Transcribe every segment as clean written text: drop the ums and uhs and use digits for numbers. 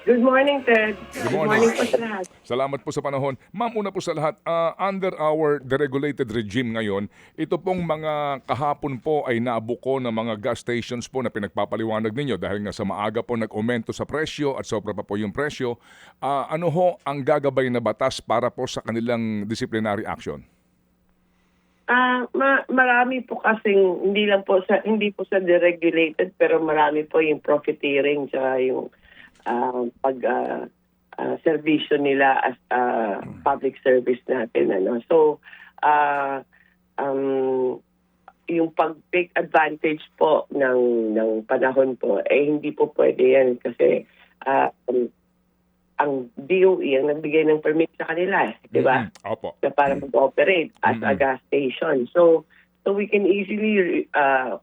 Good morning, Ted. Good Good morning. morning po sa lahat. Salamat po sa panahon. Ma'am, una po sa lahat, under our deregulated regime ngayon, ito pong mga kahapon po ay naabuko ng mga gas stations po na pinagpapaliwanag ninyo dahil nga sa maaga po nag-aumento sa presyo at sobra pa po yung presyo. Ano ho ang gagabay na batas para po sa kanilang disciplinary action? Marami po kasing hindi po sa deregulated pero marami po yung profiteering sa yung pag serbisyo nila as public service natin So yung pag-take advantage po ng panahon po hindi po pwede yan kasi ang DOE ang nagbigay ng permit sa kanila, di ba? Opo. Na para mag-operate as a gas station. So we can easily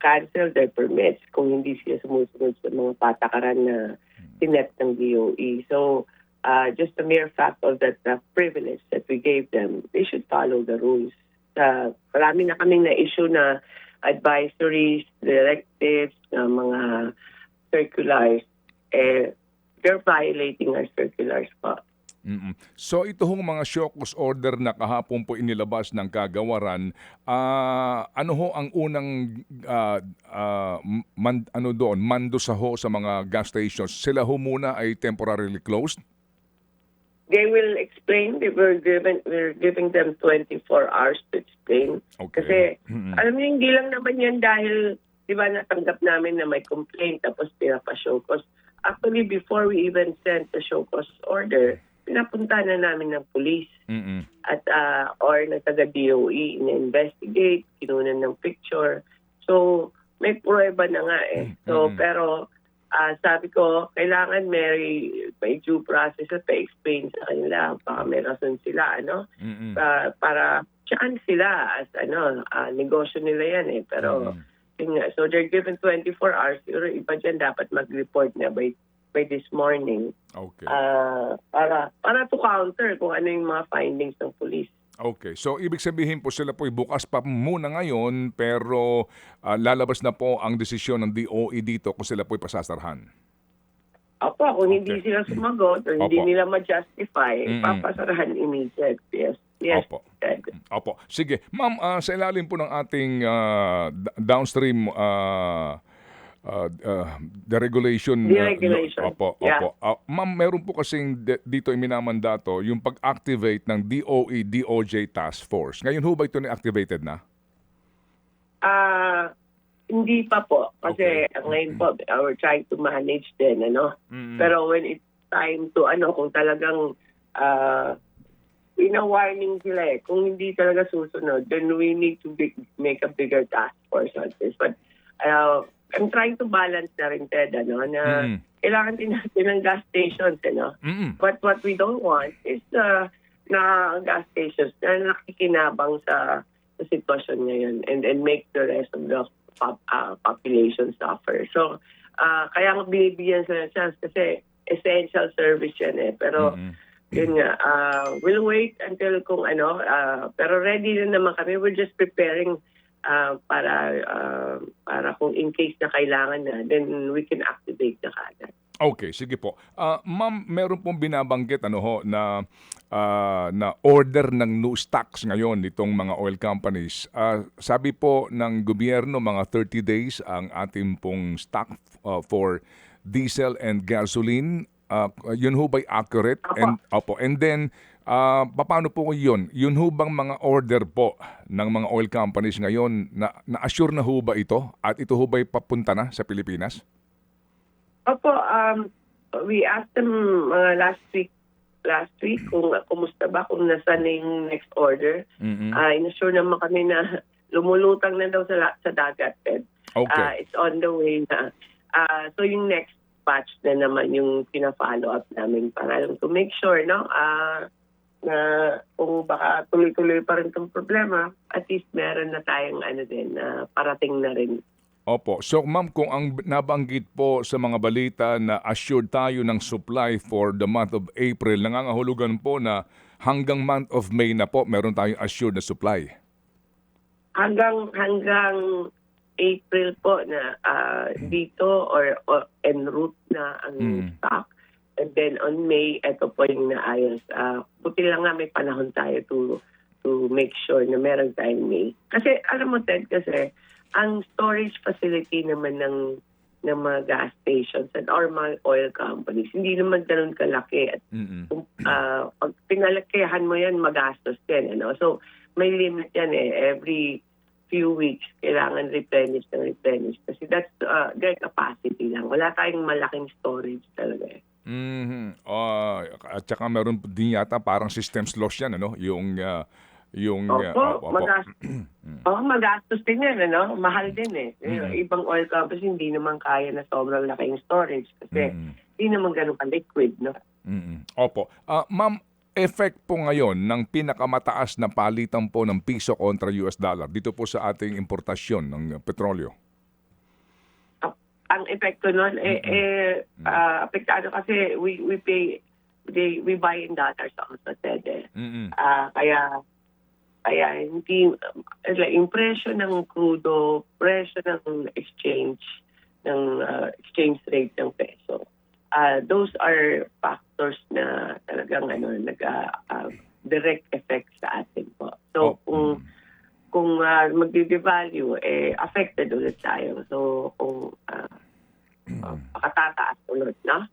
cancel their permits kung hindi sila sumusunod sa mga patakaran na sinet ng DOE. So just the mere fact of that privilege that we gave them, they should follow the rules. Marami na kaming na-issue na advisories, directives, na mga circulars, they're violating our circulars po. So ito hong mga show cause order na kahapon po inilabas ng kagawaran, ano ho ang unang mando sa mga gas stations? Sila ho muna ay temporarily closed? They will explain. We're giving them 24 hours to explain. Okay. Kasi alam niyo, hindi lang naman yan dahil di ba natanggap namin na may complaint tapos pinapa-show cause. Actually, before we even sent the show cause order, pinapunta na namin ng police at or ng taga-DOE, in-investigate, kinunan ng picture. So, may pruweba na nga eh. So, pero sabi ko, kailangan may due process at pa-explain sa kanila. Baka may rason sila, para tsaan sila as negosyo nila yan eh. Pero, so they're given 24 hours. Pero iba dyan dapat mag-report na by this morning. Okay. Para to counter kung ano yung mga findings ng police. Okay. So, ibig sabihin po sila po bukas pa muna ngayon pero lalabas na po ang desisyon ng DOE dito kung sila po pasasarhan. Opo, kung hindi sila sumagot or hindi Opo. nila ma-justify, papasarahan immediate. Yes. Yes. Opo. Opo. Sige. Ma'am, sa ilalim po ng ating downstream deregulation. Deregulation. Opo. Ma'am, meron po kasing dito minamandato yung pag-activate ng DOE, DOJ Task Force. Ngayon ho ba ito na-activated na? Hindi pa po. Kasi ngayon po, we're trying to manage din, Pero when it's time to, kung talagang warning sila eh. Kung hindi talaga susunod, then we need to make a bigger task force on this. But I'm trying to balance na rin, Ted, na kailangan din natin ng gas stations, But what we don't want is na gas stations na nakikinabang sa sitwasyon ngayon and make the rest of the population suffer. So, kaya nga binibigyan sa chance kasi essential service yan eh. Pero, yun nga, we'll wait until kung pero ready na naman kami. We're just preparing para kung in case na kailangan na, then we can activate na kaagad. Okay, sige po. Ma'am, meron pong binabanggit na order ng new stocks ngayon nitong mga oil companies. Sabi po ng gobyerno mga 30 days ang ating pong stock for diesel and gasoline. Yun ho ba'y accurate? And then paano po yun? Yun ho bang mga order po ng mga oil companies ngayon na-assure na ho ba ito? At ito ho ba'y papunta na sa Pilipinas? Opo, we asked them last week kung kumusta ba, kung nasa na yung next order. In-assure naman kami na lumulutang na daw sa dagat. Okay. It's on the way na. So yung next batch na naman yung pina-follow up namin para to make sure na kung baka tuloy-tuloy pa rin itong problema, at least meron na tayong parating na rin. Opo. So ma'am, kung ang nabanggit po sa mga balita na assured tayo ng supply for the month of April, nangangahulugan po na hanggang month of May na po meron tayong assured na supply. Hanggang April po na dito or en route na ang stock. And And then on May, ito po yung naayos. Buti lang nga may panahon tayo to make sure na meron tayong May. Kasi alam mo Ted, kasi ang storage facility naman ng mga gas stations or mga oil companies, hindi naman ganun kalaki. At pag pinalakihan mo yan, magastos din. Ano? So may limit yan every few weeks, kailangan replenish. Kasi that's their capacity lang. Wala tayong malaking storage talaga At saka meron din yata parang systems loss yan, ano? Magastos din yan, ano? Mahal din Ibang oil companies hindi naman kaya na sobrang laking storage kasi hindi naman ganun ka-liquid, no? Opo. Ma'am, effect po ngayon ng pinakamataas na palitan po ng piso kontra US dollar dito po sa ating importasyon ng petrolyo? Ang epekto nun, apektado kasi we buy in dollars also, Ted. Kaya hindi, yung presyo ng crudo, presyo ng exchange rate ng peso. Those are factors na talagang direct effect sa atin po. So kung magdi-devalue, affected ulit tayo. So kung pakatataas ulit, no?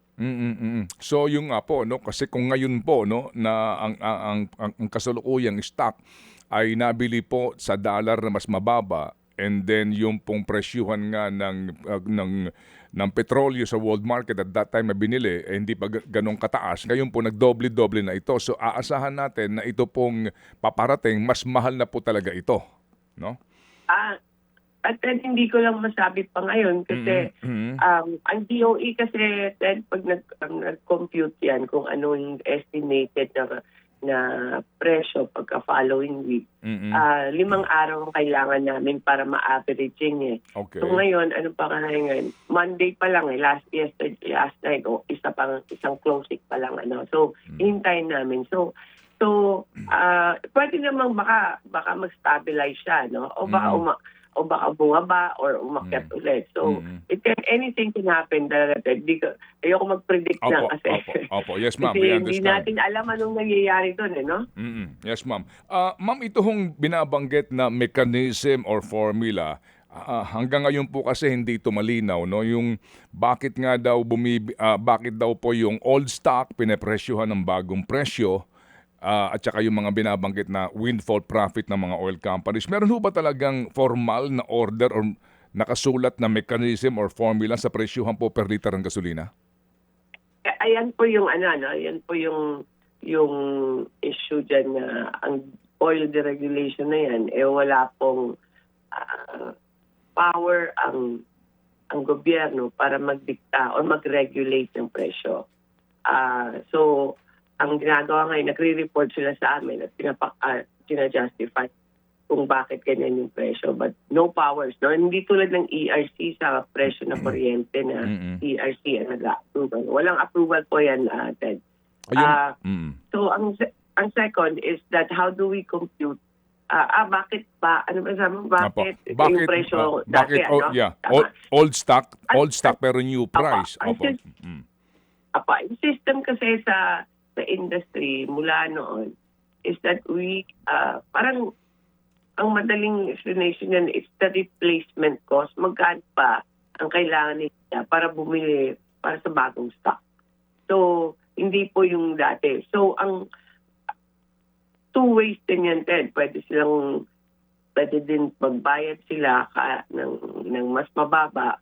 So yung nga po, no, kasi kung ngayon po, no, na ang kasalukuyang stock ay nabili po sa dollar na mas mababa, and then yung pong presyuhan nga ng petrolyo sa world market at that time na binili, hindi pa ganong kataas. Ngayon po nagdoble-doble na ito. So aasahan natin na ito pong paparating, mas mahal na po talaga ito, no? At then, hindi ko lang masabi pa ngayon kasi ang DOE kasi then, pag nag-compute yan kung ano yung estimated na presyo pagka following week, 5 araw ang kailangan namin para ma-averaging Okay. So ngayon, ano pa ngayon? Monday pa lang last night, isang closing pa lang. So, hintayin namin. So pwede namang baka mag-stabilize siya, no? O baka bumaba or umakyat ulit. So, anything can happen. Ayoko mag-predict na kasi. Opo. Yes, ma'am. Kasi We hindi understand. natin alam anong nangyayari doon, no? Yes, ma'am. Ma'am, ito hong binabanggit na mechanism or formula, hanggang ngayon po kasi hindi ito malinaw, no? Yung bakit daw po yung old stock pinepresyuhan ng bagong presyo, at saka yung mga binabanggit na windfall profit ng mga oil companies. Meron ho ba talagang formal na order or nakasulat na mechanism or formula sa presyuhan po per liter ng gasolina? Ayan po yung ayan po yung issue dyan na ang oil deregulation na yan, wala pong power ang gobyerno para magdikta o mag-regulate ng presyo. So, ang ginagawa ngayon, nagre-report sila sa amin at sinajustify kung bakit ganyan yung presyo. But no powers. No? Hindi tulad ng ERC sa presyo na kuryente na ERC ang nag-approve. Walang approval po yan, Ted. So, ang second is that how do we compute? Bakit ba? Ano ba sabi mo? Bakit yung presyo dati? Old stock pero new price. Yung system kasi sa industry mula noon is that we parang ang madaling explanation yan is the replacement cost. Magkano pa ang kailangan nila para bumili para sa bagong stock. So, hindi po yung dati. So, ang two ways din yan, Ted. Pwede din magbayad sila ng mas mababa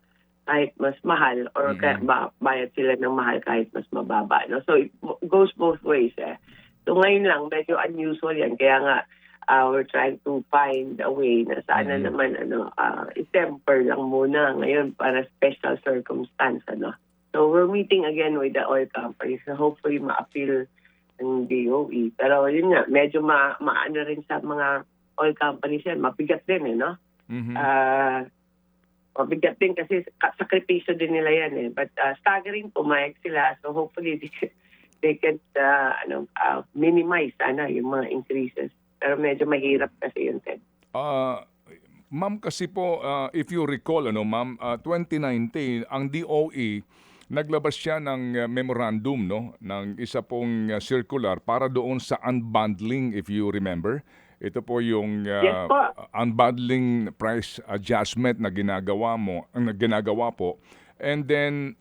kahit mas mahal or bayad sila ng mahal kahit mas mababa. No? So it goes both ways. So ngayon lang, medyo unusual yan. Kaya nga, we're trying to find a way na sana naman i-temper lang muna ngayon para special circumstance. So we're meeting again with the oil companies na hopefully ma-appeal ng DOE. Pero yun nga, medyo maano rin sa mga oil companies yan. Mabigat din, no? Mabigat din kasi sakripisyo din nila yan. But staggering, pumayag sila. So hopefully they can minimize yung mga increases. Pero medyo mahirap kasi yun, Ted. Ma'am, kasi po, if you recall, ma'am, 2019, ang DOE naglabas siya ng memorandum, no, ng isa pong circular para doon sa unbundling, if you remember. Ito po yung Yes po. unbundling price adjustment na ginagawa po. And then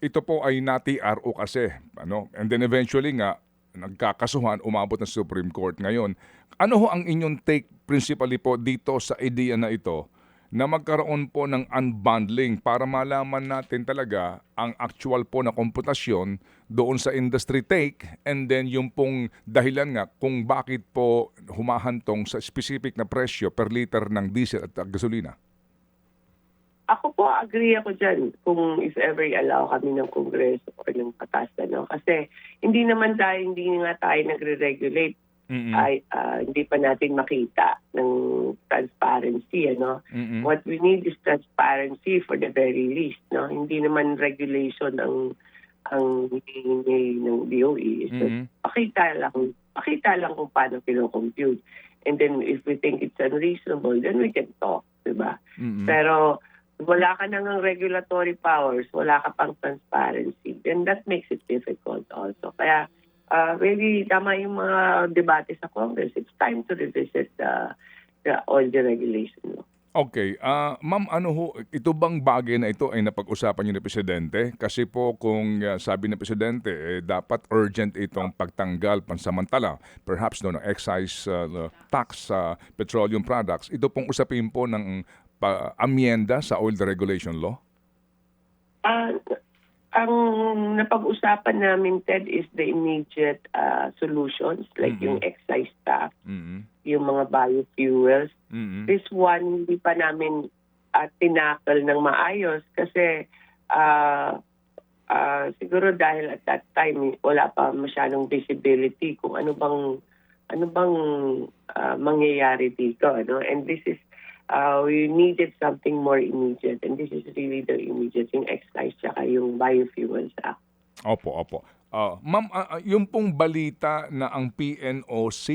ito po ay nati-RO kasi, ano? And then eventually nga nagkakasuhan, umabot ng Supreme Court ngayon. Ano ho ang inyong take principally po dito sa idea na ito na magkaroon po ng unbundling para malaman natin talaga ang actual po na komputasyon doon sa industry take, and then yung pong dahilan nga kung bakit po humahantong sa specific na presyo per liter ng diesel at gasolina? Ako po, agree ako dyan kung if ever allow kami ng Kongreso or ng batas. Kasi hindi nga tayo nagre-regulate. Hindi pa natin makita ng transparency. What we need is transparency for the very least. Hindi naman regulation ang hinihingi ng DOE. So, pakita lang kung paano kino-compute. And then if we think it's unreasonable, then we can talk. Diba? Pero wala ka nang regulatory powers, wala ka pang transparency, then that makes it difficult also. Kaya really, tama yung mga debate sa Congress. It's time to revisit all the regulation. Okay. Ma'am, ito bang bagay na ito ay napag-usapan niyo ni Presidente? Kasi po kung sabi ng Presidente, dapat urgent itong pagtanggal pansamantala, perhaps ng excise tax sa petroleum products. Ito pong usapin po ng amyenda sa oil deregulation law? Ang napag-usapan namin, Ted, is the immediate solutions like yung excise tax, yung mga biofuels. This one, hindi pa namin tinakal ng maayos kasi siguro dahil at that time wala pa masyadong visibility kung ano bang mangyayari dito. And this is we needed something more immediate, and this is really the immediate, yung excise tsaka yung biofuels act. Opo. Ma'am, yung pong balita na ang PNOC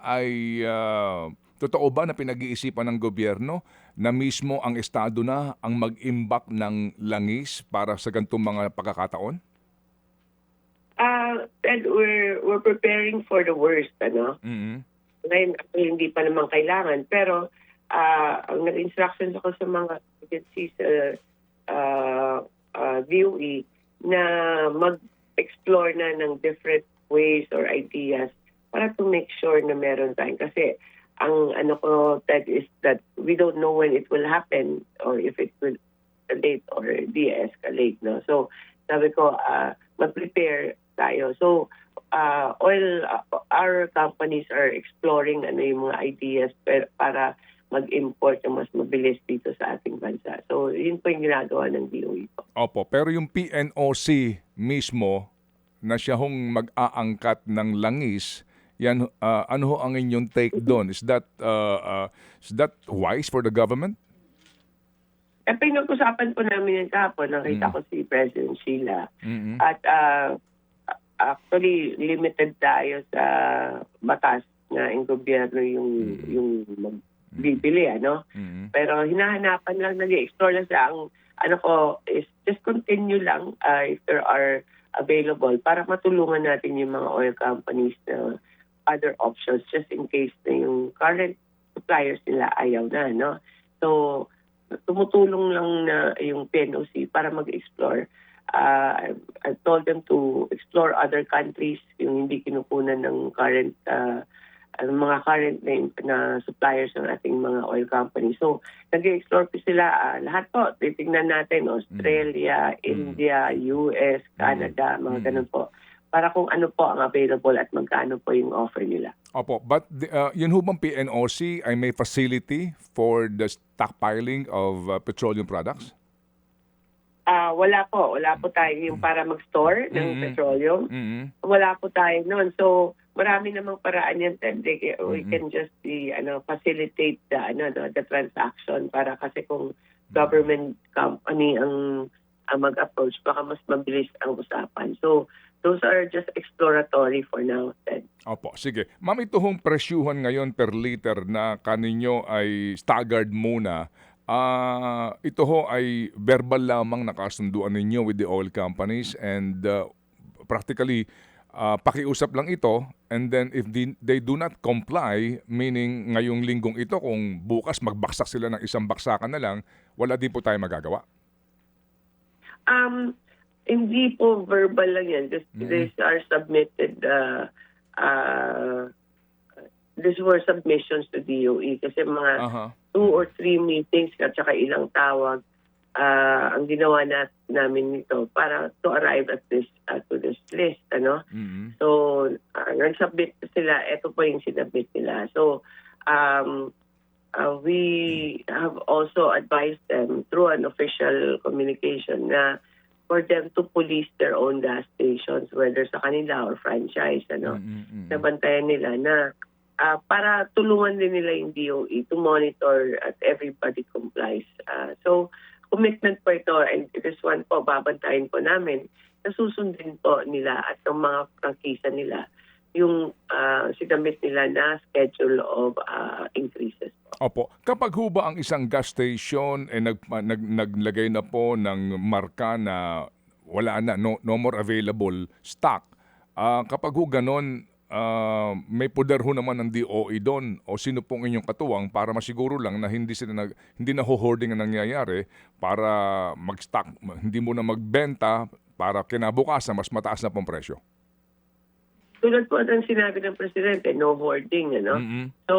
ay totoo ba na pinag-iisipan ng gobyerno na mismo ang estado na ang mag-imbak ng langis para sa ganitong mga pagkakataon? And we're preparing for the worst, Ngayon, hindi pa naman kailangan, pero ang nag-instructions ako sa mga agencies DOE na mag-explore na ng different ways or ideas para to make sure na meron tayong. Kasi ang Ted, is that we don't know when it will happen or if it will escalate or de-escalate. No? So sabi ko, mag-prepare tayo. So our companies are exploring yung mga ideas para mag-import na mas mabilis dito sa ating bansa. So, yun po yung ginagawa ng DOE po. Opo, pero yung PNOC mismo na siya hong mag-aangkat ng langis, yan, ano ho ang inyong take doon? Is that wise for the government? Pinag-usapan po namin yung kahapon. Nakita ko si President Sheila. At actually, limited tayo sa batas na yung gobyerno yung bibili, Pero hinahanapan lang, nag-explore lang siya. Ang is just continue lang if there are available para matulungan natin yung mga oil companies na other options just in case na yung current suppliers nila ayaw na, So, tumutulong lang na yung PNOC para mag-explore. I told them to explore other countries, yung hindi kinukunan ng current mga current na suppliers ng ating mga oil companies. So, nag-explore po sila. Lahat po, titignan natin, Australia, India, US, Canada, mga ganun po. Para kung ano po ang available at magkano po yung offer nila. Opo, but yun ho bang PNOC ay may facility for the stockpiling of petroleum products? Wala po tayo yung para mag-store ng petroleum. Wala po tayo noon. So, marami namang paraan yan, Ted. We can just facilitate the transaction para kasi kung government company ang mag-approach, baka mas mabilis ang usapan. So, those are just exploratory for now, Ted. Opo, sige. Ma'am, ito hong presyuhan ngayon per liter na kaninyo ay staggered muna. Ito ho ay verbal lamang na kasunduan ninyo with the oil companies and practically pakiusap lang ito and then if they do not comply, meaning ngayong linggong ito kung bukas magbaksak sila ng isang baksakan na lang, wala din po tayo magagawa. Hindi po verbal lang yan. These are submitted, these were submissions to DOE kasi mga 2 or 3 meetings at saka ilang tawag ang ginawa namin nito para to arrive at this to this list, ano? So, nag-submit sila, ito po yung sinubmit nila. So, we have also advised them through an official communication na for them to police their own gas stations, whether sa kanila or franchise, ano, nabantayan nila na para tulungan din nila yung DOE to monitor at everybody complies. So, commitment po ito, and this one po, babantayan po namin, nasusundin po nila at ng mga prangkisa nila yung sinamit nila na schedule of increases po. Opo. Kapag ho ba ang isang gas station naglagay na po ng marka na wala na, no more available stock, kapag ho ganon, may poder ho naman ng DOE doon o sino pong inyong katuwang para masiguro lang na hindi na hoarding ang nangyayari para mag-stock, hindi mo na magbenta para kinabukasan mas mataas na pong presyo? Tulad po ang sinabi ng Presidente, no hoarding, ano? So,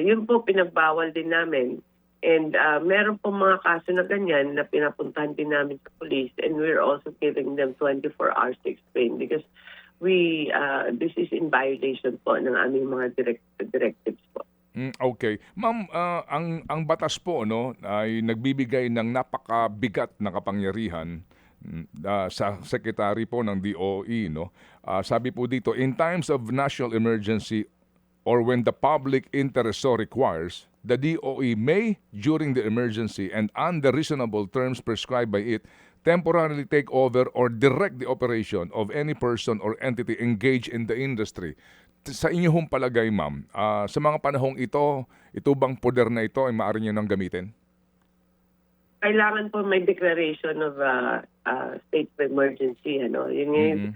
yun po pinagbawal din namin. And meron po mga kaso na ganyan na pinapuntahan din namin sa police, and we're also giving them 24 hours to explain because this is in violation po ng aming mga directives po. Okay. Ma'am, ang batas po no ay nagbibigay ng napakabigat na kapangyarihan sa secretary po ng DOE, no. Sabi po dito, in times of national emergency or when the public interest so requires, the DOE may, during the emergency and under reasonable terms prescribed by it, temporarily take over or direct the operation of any person or entity engaged in the industry. Sa inyong palagay, ma'am, sa mga panahong ito bang poder na ito ay maaari niyo nang gamitin? Kailangan po may declaration of state of emergency, ano. Yun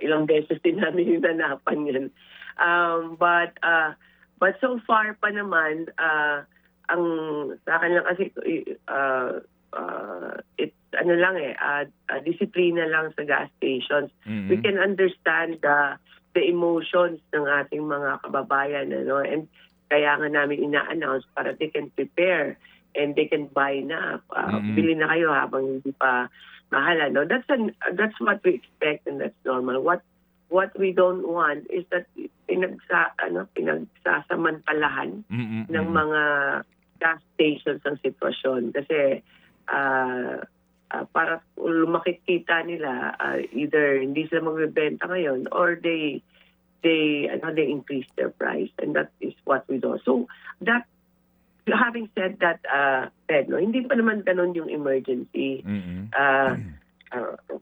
ilang beses din namin hinanapan yun. But so far pa naman, ang sa akin lang kasi it's disiplina lang sa gas stations. We can understand the emotions ng ating mga kababayan, ano, and kaya nga namin ina-announce para they can prepare and they can buy na. Bili na kayo habang hindi pa mahal, no? That's what we expect and that's normal. What we don't want is that pinagsasamantalahan ng mga gas stations ang sitwasyon kasi para lumakita nila either hindi sila magbebenta ngayon or they increase their price, and that is what we do. So that, having said that, no, hindi pa naman ganun yung emergency.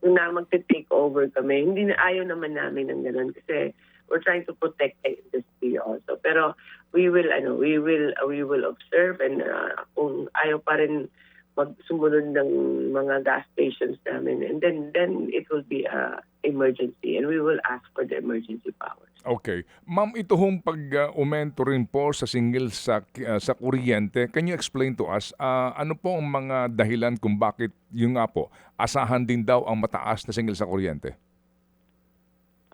Kung na magte-take over kami, hindi na ayaw naman namin ng ganun kasi we're trying to protect the industry also. Pero we will observe, and kung ayaw pa rin magsumunod ng mga gas stations namin, and then it will be emergency and we will ask for the emergency powers. Okay. Ma'am, ito hong pag-aumento rin po sa single sa kuryente, can you explain to us ano po ang mga dahilan kung bakit yung nga po asahan din daw ang mataas na single sa kuryente?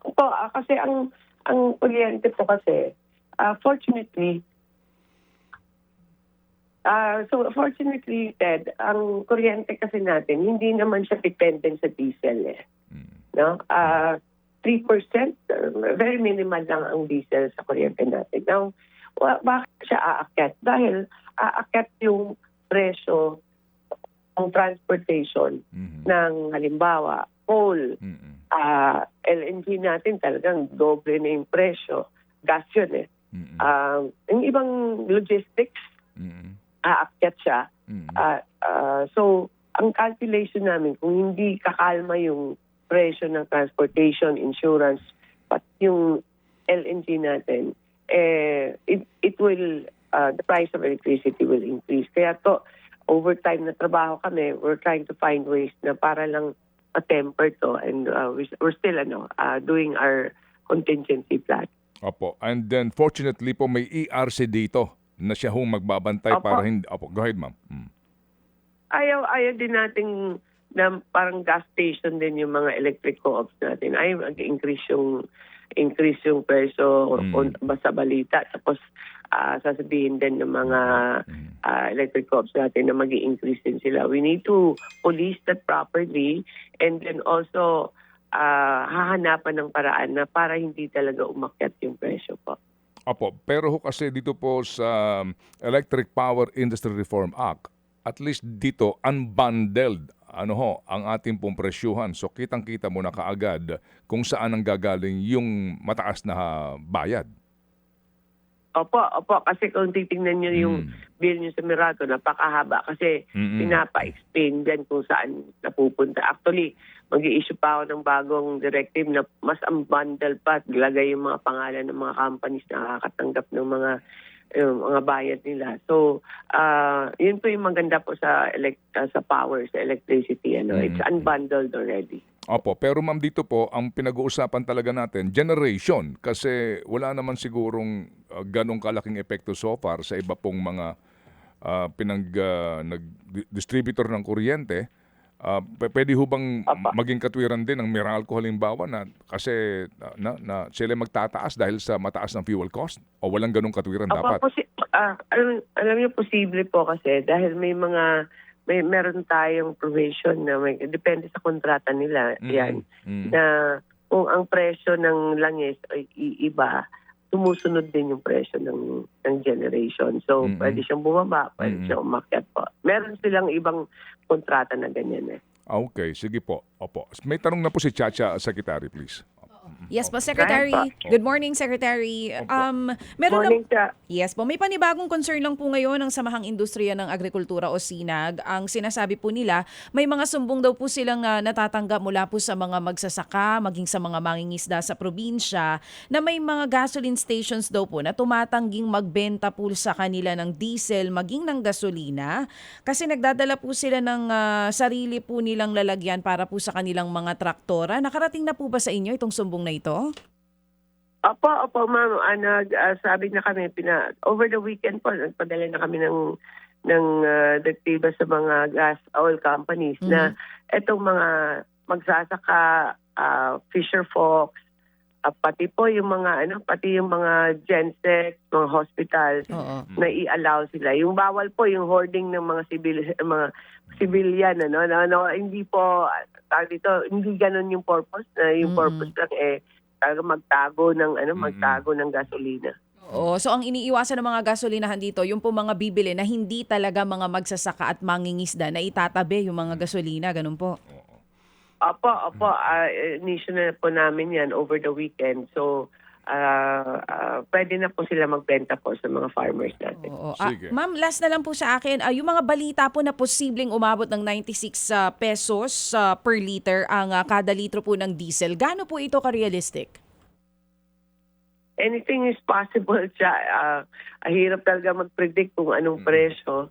Opo, kasi ang kuryente po kasi fortunately Ted, ang kuryente kasi natin, hindi naman siya dependent sa diesel. No? 3%, very minimal lang ang diesel sa kuryente natin. Now, bakit siya aakyat? Dahil aakyat yung presyo ng transportation ng halimbawa, coal, LNG natin talagang doble na yung presyo. Gas yun eh. Yung ibang logistics, aakyat siya. So, ang calculation namin, kung hindi kakalma yung presyo ng transportation, insurance, pati yung LNG natin, it will the price of electricity will increase. Kaya to, overtime na trabaho kami, we're trying to find ways na para lang ma-temper to, and we're still doing our contingency plan. Opo. And then fortunately po may ERC dito na siya hong magbabantay Opo. para hindi. Opo, go ahead ma'am. Ayaw din nating na parang gas station din yung mga electric co-ops natin. Ayaw mag-increase yung presyo basta balita. Tapos sasabihin din ng mga electric co-ops natin na mag-i-increase din sila. We need to police that properly, and then also hahanapan ng paraan na para hindi talaga umakyat yung presyo po. Opo, pero ho kasi dito po sa Electric Power Industry Reform Act, at least dito unbundled ang ating pong presyuhan. So kitang-kita mo na kaagad kung saan ang gagaling yung mataas na bayad. Opo. Kasi kung titingnan nyo yung bill nyo sa Meralco, napakahaba kasi pinapa-explain din kung saan napupunta. Actually, mag-i-issue pa ako ng bagong directive na mas unbundle pa. Lagay yung mga pangalan ng mga companies na nakakatanggap ng mga bayad nila. So, yun po yung maganda po sa power, sa electricity. It's unbundled already. Opo, pero ma'am dito po, ang pinag-uusapan talaga natin, generation. Kasi wala naman sigurong ganong kalaking epekto so far sa iba pong mga distributor ng kuryente. Pwede ho bang maging katwiran din ng Meralco halimbawa na kasi na sila magtataas dahil sa mataas ng fuel cost? O walang ganong katwiran dapat? Alam niyo, posible po kasi dahil meron tayong provision na depende sa kontrata nila yan, na kung ang presyo ng langis ay iba, tumusunod din yung presyo ng generation. So, pwede siyang bumaba, pwede siyang umakyat po. Meron silang ibang kontrata na ganyan eh. Okay, sige po. Opo. May tanong na po si Chacha, Secretary, please. Yes po, Secretary. Good morning, Secretary. Morning, Yes po, may panibagong concern lang po ngayon ng Samahang Industriya ng Agrikultura o SINAG. Ang sinasabi po nila, may mga sumbong daw po silang natatanggap mula po sa mga magsasaka, maging sa mga mangingisda sa probinsya, na may mga gasoline stations daw po na tumatangging magbenta po sa kanila ng diesel, maging ng gasolina, kasi nagdadala po sila ng sarili po nilang lalagyan para po sa kanilang mga traktora. Nakarating na po ba sa inyo itong sumbong na ito? Opo, ma'am. Sabi na kami, over the weekend po, nagpadala na kami ng direktiba sa mga gas oil companies na itong mga magsasaka, fisher folks, pati po yung mga genset, mga hospitals, na i-allow sila. Yung bawal po yung hoarding ng mga civilian, hindi po hindi ganun yung purpose. Yung purpose lang talaga magtago ng gasolina. Oo, so ang iniiwasan ng mga gasolinahan dito, yung po mga bibili na hindi talaga mga magsasaka at mangingisda na itatabi yung mga gasolina, ganun po. Opo, inisyu na po namin yan over the weekend. So, pwede na po sila magbenta po sa mga farmers natin. Oo. Sige. Ma'am, last na lang po sa akin, yung mga balita po na posibleng umabot ng 96 pesos per liter ang kada litro po ng diesel. Gaano po ito ka-realistic? Anything is possible siya. Hirap talaga mag-predict kung anong presyo.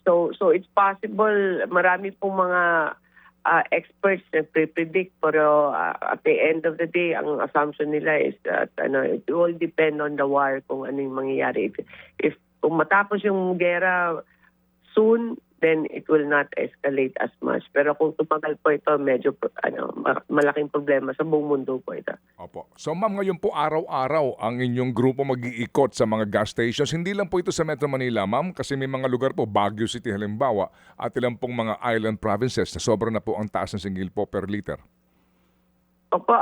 So it's possible. Marami pong mga experts na pre-predict, pero at the end of the day, ang assumption nila is that it will depend on the war kung ano yung mangyayari. If kung matapos yung gera soon, then it will not escalate as much. Pero kung tumagal po ito, medyo malaking problema sa buong mundo po ito. Opo. So ma'am, ngayon po araw-araw ang inyong grupo mag-iikot sa mga gas stations. Hindi lang po ito sa Metro Manila, ma'am, kasi may mga lugar po, Baguio City halimbawa, at ilang pong mga island provinces na sobra na po ang taas ng singgil po per liter. Opo,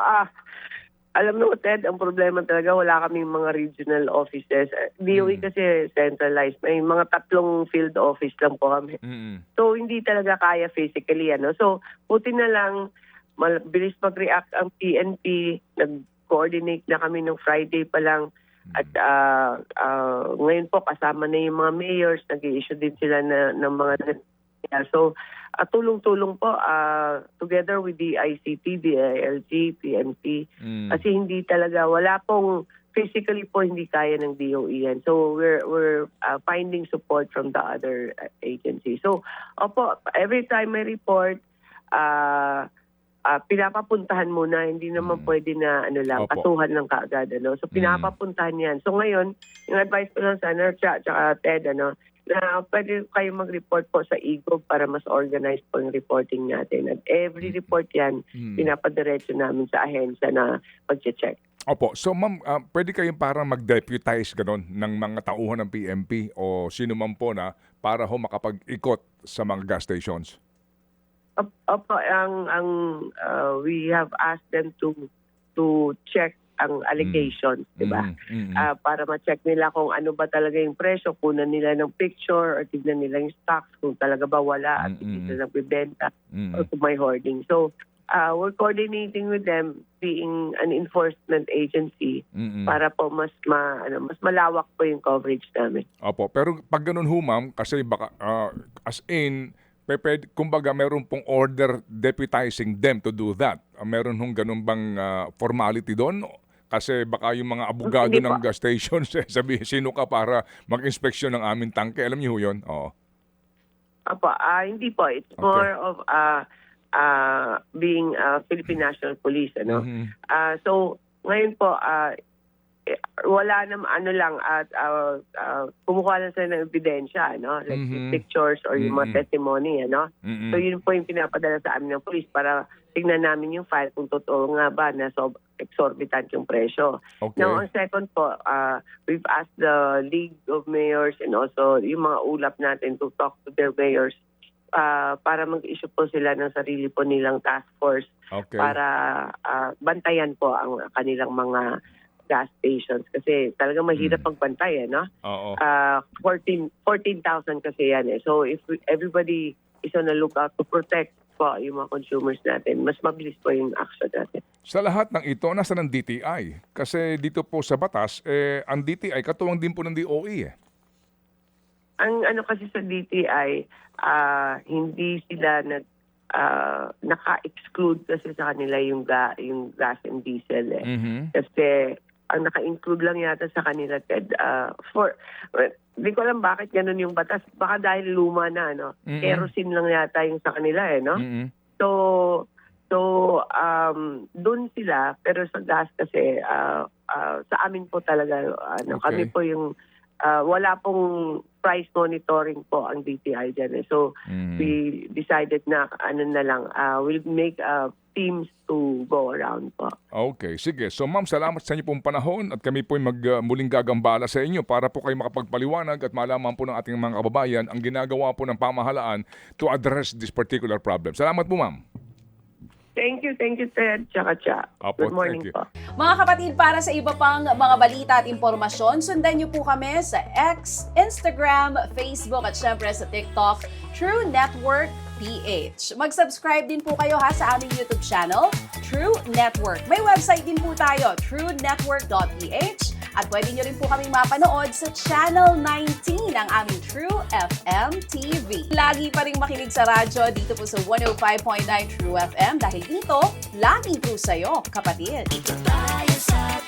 alam mo, Ted, ang problema talaga, wala kaming mga regional offices. DOE kasi centralized. May mga 3 field office lang po kami. So, hindi talaga kaya physically. So, buti na lang, bilis mag-react ang PNP. Nag-coordinate na kami nung Friday pa lang. At ngayon po, kasama na yung mga mayors. Nag-i-issue din sila ng mga... So, tulong-tulong po together with the ICT, the ILG, PNP. Kasi hindi talaga, wala pong physically po hindi kaya ng DOE yan. So we're finding support from the other agencies. So opo, every time may report, pinapapuntahan muna, hindi naman pwede na Opo. kasuhan lang kaagad. So pinapapuntahan yan. So ngayon, yung advice ko lang sa tsaka Ted, na pwede kayo mag-report po sa EGOV para mas organized po yung reporting natin. At every report yan, pinapadiretso namin sa ahensya na pag-check. Opo. So ma'am, pwede kayong parang mag-deputize ganon ng mga tauhan ng PMP o sino man po na para ho makapag-ikot sa mga gas stations? Opo, we have asked them to check ang allegations, di ba? Para ma-check nila kung ano ba talaga yung presyo, kunan nila ng picture or tignan nila yung stocks kung talaga ba wala at hindi sila nagbibenta or kung may hoarding. So, we're coordinating with them being an enforcement agency para po mas malawak po yung coverage namin. Opo, pero pag ganun ho ma'am, kasi baka as in kumbaga meron pong order deputizing them to do that. Meron hong ganun bang formality doon? Kasi baka yung mga abogado Hindi ng po. gas stations sabihin sino ka para mag-inspeksyon ng aming tangke. Alam niyo ho yun? Oo. Opo, hindi po. It's more of being Philippine National Police. So, ngayon po, wala naman kumukuha lang sila ng ebidensya, like yung pictures or yung mga testimony, So yun po yung pinapadala sa amin ng police para tignan namin yung file kung totoo nga ba na exorbitant yung presyo. Okay. Now, ang second po, we've asked the League of Mayors and also yung mga ulap natin to talk to their mayors para mag-issue po sila ng sarili po nilang task force para bantayan po ang kanilang mga gas stations kasi talagang mahirap magbantay, Oo. 14,000 kasi yan eh. So if everybody is on the lookout to protect po yung mga consumers natin, mas mabilis po yung action natin. Sa lahat ng ito, nasa ng DTI? Kasi dito po sa batas, ang DTI katuwang din po ng DOE . Ang kasi sa DTI, hindi sila naka-exclude kasi sa kanila yung gas and diesel . Kasi ang naka-include lang yata sa kanila, Ted, hindi ko alam bakit ganun yung batas. Baka dahil luma na, kerosene lang yata yung sa kanila, So, dun sila, pero sa gas kasi, sa amin po talaga, kami po yung, wala pong price monitoring po ang DTI dyan. So, we decided na, we'll make teams to go around po. Okay, sige. So ma'am, salamat sa inyo pong panahon at kami po muling gagambala sa inyo para po kayo makapagpaliwanag at malaman po ng ating mga kababayan ang ginagawa po ng pamahalaan to address this particular problem. Salamat po ma'am. Thank you, Ted. Tsaka. Opo, Good morning thank you. po. Mga kapatid, para sa iba pang mga balita at impormasyon, sundan niyo po kami sa X, Instagram, Facebook at syempre sa TikTok, True Network PH. Mag-subscribe din po kayo sa aming YouTube channel, True Network. May website din po tayo, truenetwork.ph at pwede nyo rin po kaming mapanood sa Channel 19 ng aming True FM TV. Lagi pa rin makinig sa radyo dito po sa 105.9 True FM dahil dito, lagi po sa'yo, kapatid. Dito tayo sa